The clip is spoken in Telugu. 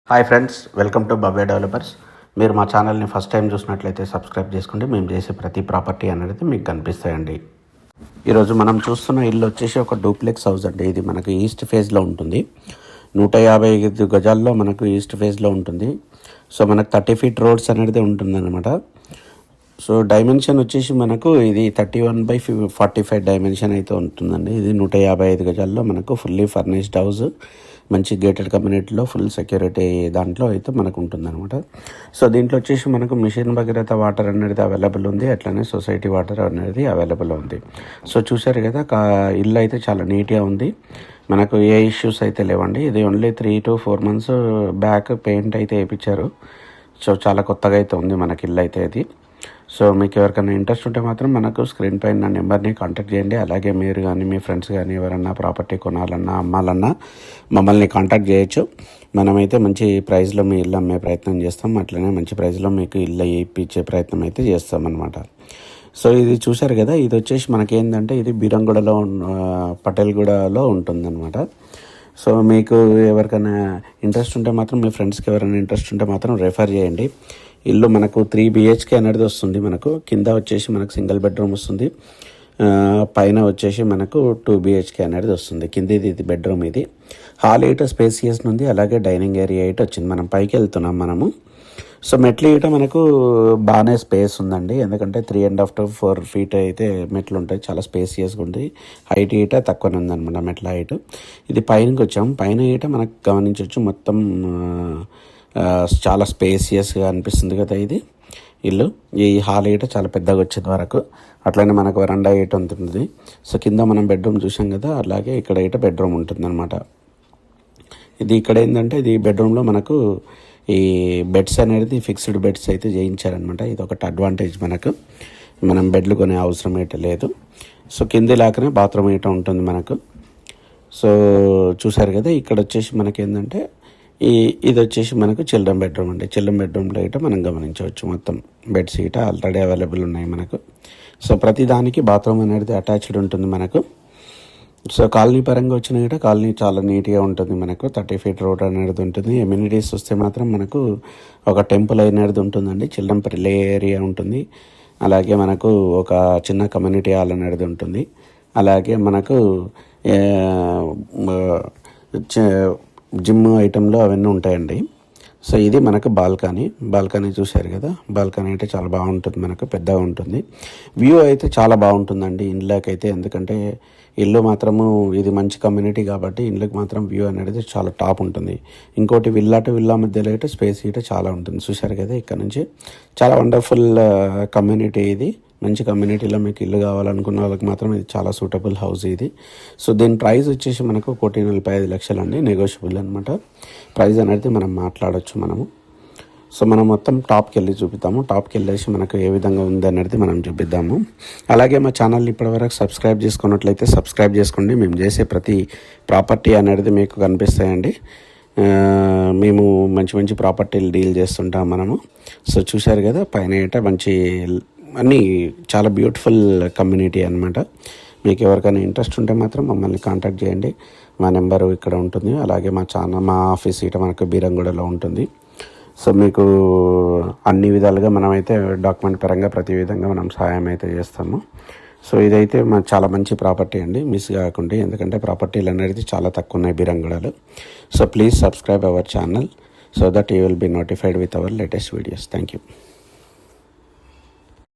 Hi friends, welcome to Bhavya developers. మీరు మా ఛానల్ని ఫస్ట్ టైం చూసినట్లయితే సబ్స్క్రైబ్ చేసుకోండి. మేము చేసే ప్రతి ప్రాపర్టీ అనేది మీకు కనిపిస్తాయండి. ఈరోజు మనం చూస్తున్న ఇల్లు వచ్చేసి ఒక డూప్లెక్స్ హౌస్ అండి. ఇది మనకు ఈస్ట్ ఫేజ్లో ఉంటుంది. 155 గజాల్లో మనకు ఈస్ట్ ఫేజ్లో ఉంటుంది. సో మనకు 30 ఫీట్ రోడ్స్ అనేది ఉంటుందన్నమాట. సో డైమెన్షన్ వచ్చేసి మనకు ఇది 31/45 డైమెన్షన్ అయితే ఉంటుందండి. ఇది 155 గజాల్లో మనకు ఫుల్లీ ఫర్నిష్డ్ హౌస్, మంచి గేటెడ్ కమ్యూనిటీలో ఫుల్ సెక్యూరిటీ దాంట్లో అయితే మనకు ఉంటుందన్నమాట. సో దీంట్లో వచ్చేసి మనకు మిషన్ భగీరథ వాటర్ అనేది అవైలబుల్ ఉంది, అట్లనే సొసైటీ వాటర్ అనేది అవైలబుల్ ఉంది. సో చూసారు కదా, ఇల్లు అయితే చాలా నీట్గా ఉంది. మనకు ఏ ఇష్యూస్ అయితే లేవండి. ఇది only 3 to 4 months back paint అయితే వేయించారు. సో చాలా కొత్తగా అయితే ఉంది మనకి ఇల్లు అయితే ఇది. సో మీకు ఎవరికైనా ఇంట్రెస్ట్ ఉంటే మాత్రం మనకు స్క్రీన్ పైన నా నెంబర్ని కాంటాక్ట్ చేయండి. అలాగే మీరు కానీ మీ ఫ్రెండ్స్ కానీ ఎవరన్నా ప్రాపర్టీ కొనాలన్నా అమ్మాలన్నా మమ్మల్ని కాంటాక్ట్ చేయొచ్చు. మనమైతే మంచి ప్రైస్లో మీ ఇల్లు అమ్మే ప్రయత్నం చేస్తాం, అట్లనే మంచి ప్రైస్లో మీకు ఇల్లు ఇప్పించే ప్రయత్నం అయితే చేస్తాం అన్నమాట. సో ఇది చూసారు కదా, ఇది వచ్చేసి మనకేంటంటే ఇది బీరంగూడలో పటేల్గూడలో ఉంటుందన్నమాట. సో మీకు ఎవరికైనా ఇంట్రెస్ట్ ఉంటే మాత్రం మీ ఫ్రెండ్స్కి ఎవరైనా ఇంట్రెస్ట్ ఉంటే మాత్రం రెఫర్ చేయండి. ఇల్లు మనకు 3 BHK అనేది వస్తుంది. మనకు కింద వచ్చేసి మనకు సింగిల్ బెడ్రూమ్ వస్తుంది, పైన వచ్చేసి మనకు 2 BHK అనేది వస్తుంది. కింద ఇది బెడ్రూమ్, ఇది హాల్ అయితే స్పేసియస్ ఉంది, అలాగే డైనింగ్ ఏరియా అయితే వచ్చింది. మనం పైకి వెళ్తున్నాం మనము. సో మెట్లు ఇట మనకు బాగానే స్పేస్ ఉందండి, ఎందుకంటే 3.5 to 4 feet అయితే మెట్లు ఉంటాయి. చాలా స్పేసియస్గా ఉంది. హైట్ ఈట తక్కువనే ఉందన్నమాట, మెట్ల హైట్. ఇది పైనకి వచ్చాము. పైన ఈట మనకు గమనించవచ్చు, మొత్తం చాలా స్పేసియస్గా అనిపిస్తుంది కదా ఇది ఇల్లు. ఈ హాల్ ఈట చాలా పెద్దగా వచ్చేది వరకు, అట్లనే మనకు వరండా ఈట ఉంటుంది. సో కింద మనం బెడ్రూమ్ చూసాం కదా, అలాగే ఇక్కడ ఈట బెడ్రూమ్ ఉంటుంది అనమాట. ఇది ఇక్కడ ఏంటంటే ఇది బెడ్రూమ్లో మనకు ఈ బెడ్స్ అనేది ఫిక్స్డ్ బెడ్స్ అయితే చేయించారనమాట. ఇది ఒకటి అడ్వాంటేజ్ మనకు. మనం బెడ్లు కొనే అవసరం అయితే లేదు. సో కింద లాగానే బాత్రూమ్ అయితే ఉంటుంది మనకు. సో చూసారు కదా, ఇక్కడ వచ్చేసి మనకి ఏంటంటే ఇది వచ్చేసి మనకు చిల్డ్రన్ బెడ్రూమ్ అండి. చిల్డ్రన్ బెడ్రూమ్లో అయితే మనం గమనించవచ్చు, మొత్తం బెడ్స్ ఇట ఆల్రెడీ అవైలబుల్ ఉన్నాయి మనకు. సో ప్రతి దానికి బాత్రూమ్ అనేది అటాచ్డ్ ఉంటుంది మనకు. సో కాలనీ పరంగా వచ్చిన గిట కాలనీ చాలా నీట్గా ఉంటుంది మనకు. 30 feet రోడ్ అనేది ఉంటుంది. ఎమ్యూనిటీస్ వస్తే మాత్రం మనకు ఒక టెంపుల్ అనేది ఉంటుందండి, చిల్డ్రన్ ప్లే ఏరియా ఉంటుంది, అలాగే మనకు ఒక చిన్న కమ్యూనిటీ హాల్ అనేది ఉంటుంది, అలాగే మనకు జిమ్ ఐటెంలో అవన్నీ ఉంటాయండి. సో ఇది మనకు బాల్కనీ చూశారు కదా, బాల్కనీ అయితే చాలా బాగుంటుంది మనకు, పెద్దగా ఉంటుంది. వ్యూ అయితే చాలా బాగుంటుందండి ఇళ్ళకైతే, ఎందుకంటే ఇల్లు మాత్రము ఇది మంచి కమ్యూనిటీ కాబట్టి ఇళ్ళకి మాత్రం వ్యూ అనేది చాలా టాప్ ఉంటుంది. ఇంకోటి విల్లా మధ్యలో అయితే స్పేస్ అయితే చాలా ఉంటుంది. చూశారు కదా, ఇక్కడ నుంచి చాలా వండర్ఫుల్ కమ్యూనిటీ ఇది. మంచి కమ్యూనిటీలో మీకు ఇల్లు కావాలనుకున్న వాళ్ళకి మాత్రం ఇది చాలా సూటబుల్ హౌస్ ఇది. సో దీని ప్రైస్ వచ్చేసి మనకు 1,45,00,000 అండి, నెగోషియబుల్ అనమాట. ప్రైస్ అనేది మనం మాట్లాడవచ్చు మనము. సో మనం మొత్తం టాప్కి వెళ్ళి చూపిద్దాము. టాప్కి వెళ్ళేసి మనకు ఏ విధంగా ఉంది అనేది మనం చూపిద్దాము. అలాగే మా ఛానల్ ఇప్పటివరకు సబ్స్క్రైబ్ చేసుకున్నట్లయితే సబ్స్క్రైబ్ చేసుకోండి. మేము చేసే ప్రతి ప్రాపర్టీ అనేది మీకు కనిపిస్తాయండి. మేము మంచి ప్రాపర్టీలు డీల్ చేస్తుంటాం మనము. సో చూశారు కదా, పైన ఏట మంచి అన్నీ చాలా బ్యూటిఫుల్ కమ్యూనిటీ అనమాట. మీకు ఎవరికైనా ఇంట్రెస్ట్ ఉంటే మాత్రం మమ్మల్ని కాంటాక్ట్ చేయండి. మా నెంబరు ఇక్కడ ఉంటుంది, అలాగే మా ఆఫీస్ ఇట మనకు బీరంగూడలో ఉంటుంది. సో మీకు అన్ని విధాలుగా మనమైతే డాక్యుమెంట్ పరంగా ప్రతి విధంగా మనం సహాయం అయితే చేస్తాము. సో ఇదైతే చాలా మంచి ప్రాపర్టీ అండి, మిస్ కాకుండా, ఎందుకంటే ప్రాపర్టీలు అనేది చాలా తక్కువ ఉన్నాయి బీరంగూడలో. So please subscribe our channel so that you will be notified with our latest videos. Thank you.